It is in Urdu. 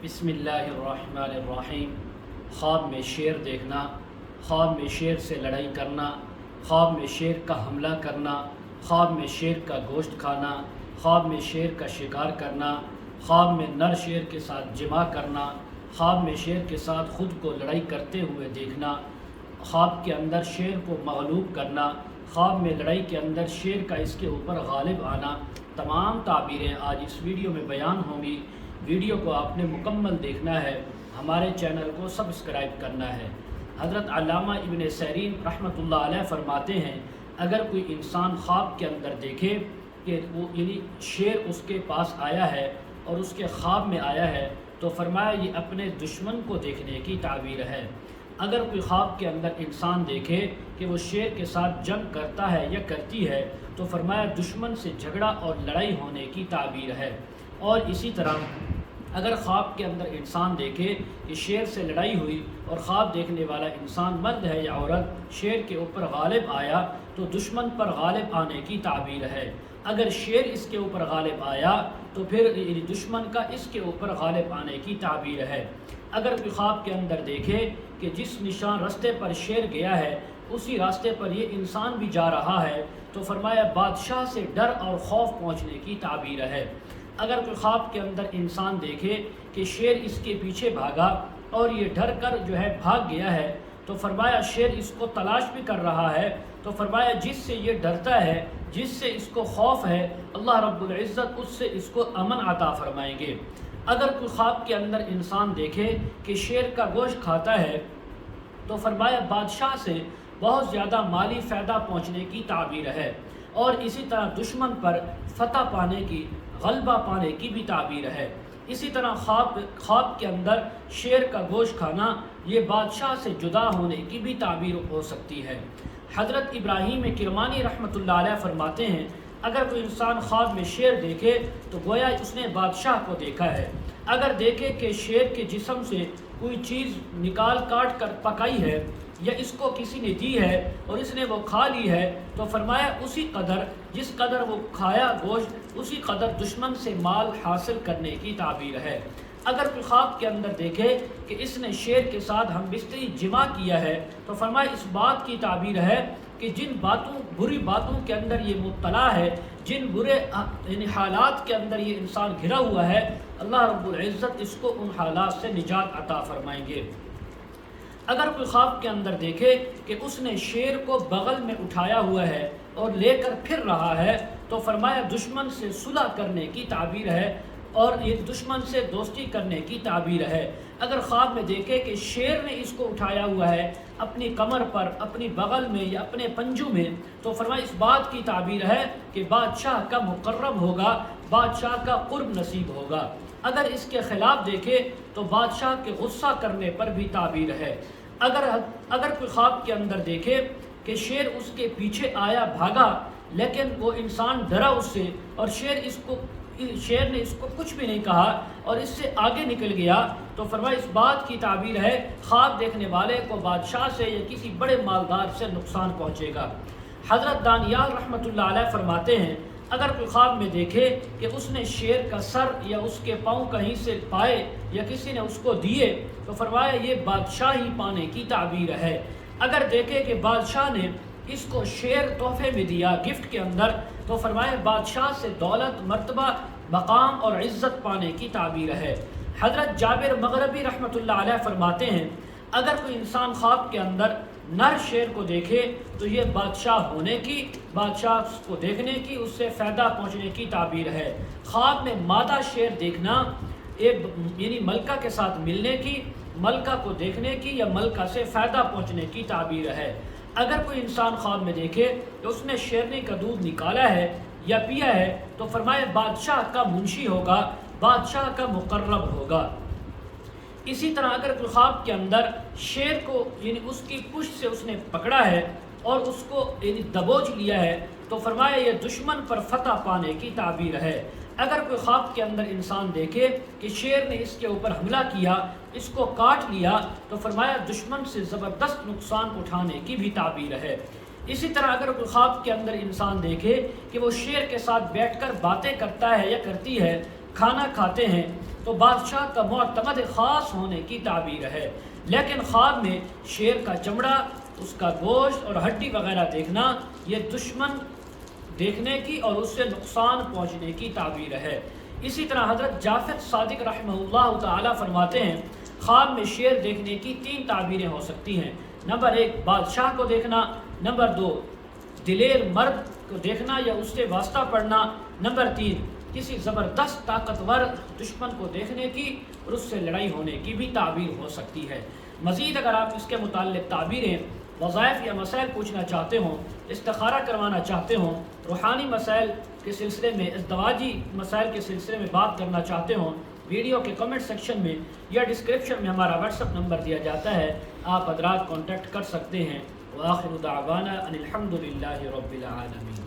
بسم اللہ الرحمن الرحیم۔ خواب میں شیر دیکھنا، خواب میں شیر سے لڑائی کرنا، خواب میں شیر کا حملہ کرنا، خواب میں شیر کا گوشت کھانا، خواب میں شیر کا شکار کرنا، خواب میں نر شیر کے ساتھ جمع کرنا، خواب میں شیر کے ساتھ خود کو لڑائی کرتے ہوئے دیکھنا، خواب کے اندر شیر کو مغلوب کرنا، خواب میں لڑائی کے اندر شیر کا اس کے اوپر غالب آنا، تمام تعبیریں آج اس ویڈیو میں بیان ہوں گی۔ ویڈیو کو آپ نے مکمل دیکھنا ہے، ہمارے چینل کو سبسکرائب کرنا ہے۔ حضرت علامہ ابن سیرین رحمۃ اللہ علیہ فرماتے ہیں، اگر کوئی انسان خواب کے اندر دیکھے کہ وہ شیر اس کے پاس آیا ہے اور اس کے خواب میں آیا ہے تو فرمایا یہ اپنے دشمن کو دیکھنے کی تعبیر ہے۔ اگر کوئی خواب کے اندر انسان دیکھے کہ وہ شیر کے ساتھ جنگ کرتا ہے یا کرتی ہے تو فرمایا دشمن سے جھگڑا اور لڑائی ہونے کی تعبیر ہے۔ اور اسی طرح اگر خواب کے اندر انسان دیکھے کہ شیر سے لڑائی ہوئی اور خواب دیکھنے والا انسان مرد ہے یا عورت شیر کے اوپر غالب آیا تو دشمن پر غالب آنے کی تعبیر ہے۔ اگر شیر اس کے اوپر غالب آیا تو پھر دشمن کا اس کے اوپر غالب آنے کی تعبیر ہے۔ اگر کوئی خواب کے اندر دیکھے کہ جس نشان راستے پر شیر گیا ہے اسی راستے پر یہ انسان بھی جا رہا ہے تو فرمایا بادشاہ سے ڈر اور خوف پہنچنے کی تعبیر ہے۔ اگر کوئی خواب کے اندر انسان دیکھے کہ شیر اس کے پیچھے بھاگا اور یہ ڈر کر بھاگ گیا ہے تو فرمایا شیر اس کو تلاش بھی کر رہا ہے تو فرمایا جس سے یہ ڈرتا ہے، جس سے اس کو خوف ہے، اللہ رب العزت اس سے اس کو امن عطا فرمائیں گے۔ اگر کوئی خواب کے اندر انسان دیکھے کہ شیر کا گوشت کھاتا ہے تو فرمایا بادشاہ سے بہت زیادہ مالی فائدہ پہنچنے کی تعبیر ہے۔ اور اسی طرح دشمن پر فتح پانے کی، غلبہ پانے کی بھی تعبیر ہے۔ اسی طرح خواب کے اندر شیر کا گوشت کھانا یہ بادشاہ سے جدا ہونے کی بھی تعبیر ہو سکتی ہے۔ حضرت ابراہیم کرمانی رحمۃ اللہ علیہ فرماتے ہیں، اگر کوئی انسان خواب میں شیر دیکھے تو گویا اس نے بادشاہ کو دیکھا ہے۔ اگر دیکھے کہ شیر کے جسم سے کوئی چیز نکال کاٹ کر پکائی ہے یا اس کو کسی نے دی ہے اور اس نے وہ کھا لی ہے تو فرمایا اسی قدر جس قدر وہ کھایا گوشت اسی قدر دشمن سے مال حاصل کرنے کی تعبیر ہے۔ اگر کوئی خواب کے اندر دیکھے کہ اس نے شیر کے ساتھ ہم بستری جمع کیا ہے تو فرمایا اس بات کی تعبیر ہے کہ جن بری باتوں کے اندر یہ مبتلا ہے، جن برے حالات کے اندر یہ انسان گھرا ہوا ہے، اللہ رب العزت اس کو ان حالات سے نجات عطا فرمائیں گے۔ اگر کوئی خواب کے اندر دیکھے کہ اس نے شیر کو بغل میں اٹھایا ہوا ہے اور لے کر پھر رہا ہے تو فرمایا دشمن سے صلح کرنے کی تعبیر ہے اور یہ دشمن سے دوستی کرنے کی تعبیر ہے۔ اگر خواب میں دیکھے کہ شیر نے اس کو اٹھایا ہوا ہے اپنی کمر پر، اپنی بغل میں یا اپنے پنجوں میں تو فرمایا اس بات کی تعبیر ہے کہ بادشاہ کا مقرب ہوگا، بادشاہ کا قرب نصیب ہوگا۔ اگر اس کے خلاف دیکھے تو بادشاہ کے غصہ کرنے پر بھی تعبیر ہے۔ اگر کوئی خواب کے اندر دیکھے کہ شیر اس کے پیچھے آیا بھاگا لیکن وہ انسان ڈرا اس سے اور شیر نے اس کو کچھ بھی نہیں کہا اور اس سے آگے نکل گیا تو فرمایا اس بات کی تعبیر ہے خواب دیکھنے والے کو بادشاہ سے یا کسی بڑے مالدار سے نقصان پہنچے گا۔ حضرت دانیال رحمۃ اللہ علیہ فرماتے ہیں، اگر کوئی خواب میں دیکھے کہ اس نے شیر کا سر یا اس کے پاؤں کہیں سے پائے یا کسی نے اس کو دیے تو فرمایا یہ بادشاہی پانے کی تعبیر ہے۔ اگر دیکھے کہ بادشاہ نے اس کو شیر تحفے میں دیا گفٹ کے اندر تو فرمایا بادشاہ سے دولت، مرتبہ، مقام اور عزت پانے کی تعبیر ہے۔ حضرت جابر مغربی رحمۃ اللہ علیہ فرماتے ہیں، اگر کوئی انسان خواب کے اندر نر شیر کو دیکھے تو یہ بادشاہ ہونے کی، بادشاہ کو دیکھنے کی، اس سے فائدہ پہنچنے کی تعبیر ہے۔ خواب میں مادہ شیر دیکھنا یعنی ملکہ کے ساتھ ملنے کی، ملکہ کو دیکھنے کی یا ملکہ سے فائدہ پہنچنے کی تعبیر ہے۔ اگر کوئی انسان خواب میں دیکھے کہ اس نے شیرنی کا دودھ نکالا ہے یا پیا ہے تو فرمایا بادشاہ کا منشی ہوگا، بادشاہ کا مقرب ہوگا۔ اسی طرح اگر کوئی خواب کے اندر شیر کو یعنی اس کی پشت سے اس نے پکڑا ہے اور اس کو یعنی دبوچ لیا ہے تو فرمایا یہ دشمن پر فتح پانے کی تعبیر ہے۔ اگر کوئی خواب کے اندر انسان دیکھے کہ شیر نے اس کے اوپر حملہ کیا، اس کو کاٹ لیا تو فرمایا دشمن سے زبردست نقصان اٹھانے کی بھی تعبیر ہے۔ اسی طرح اگر کوئی خواب کے اندر انسان دیکھے کہ وہ شیر کے ساتھ بیٹھ کر باتیں کرتا ہے یا کرتی ہے، کھانا کھاتے ہیں تو بادشاہ کا معتمد خاص ہونے کی تعبیر ہے۔ لیکن خواب میں شیر کا چمڑا، اس کا گوشت اور ہڈی وغیرہ دیکھنا یہ دشمن دیکھنے کی اور اس سے نقصان پہنچنے کی تعبیر ہے۔ اسی طرح حضرت جعفر صادق رحمہ اللہ تعالی فرماتے ہیں خواب میں شیر دیکھنے کی 3 تعبیریں ہو سکتی ہیں۔ نمبر 1 بادشاہ کو دیکھنا، نمبر 2 دلیر مرد کو دیکھنا یا اس سے واسطہ پڑھنا، نمبر 3 کسی زبردست طاقتور دشمن کو دیکھنے کی اور اس سے لڑائی ہونے کی بھی تعبیر ہو سکتی ہے۔ مزید اگر آپ اس کے متعلق تعبیریں، وظائف یا مسائل پوچھنا چاہتے ہوں، استخارہ کروانا چاہتے ہوں، روحانی مسائل کے سلسلے میں، ازدواجی مسائل کے سلسلے میں بات کرنا چاہتے ہوں، ویڈیو کے کمنٹ سیکشن میں یا ڈسکرپشن میں ہمارا واٹس ایپ نمبر دیا جاتا ہے، آپ حضرات کانٹیکٹ کر سکتے ہیں۔ وآخر دعوانا ان الحمد للہ رب العالمین۔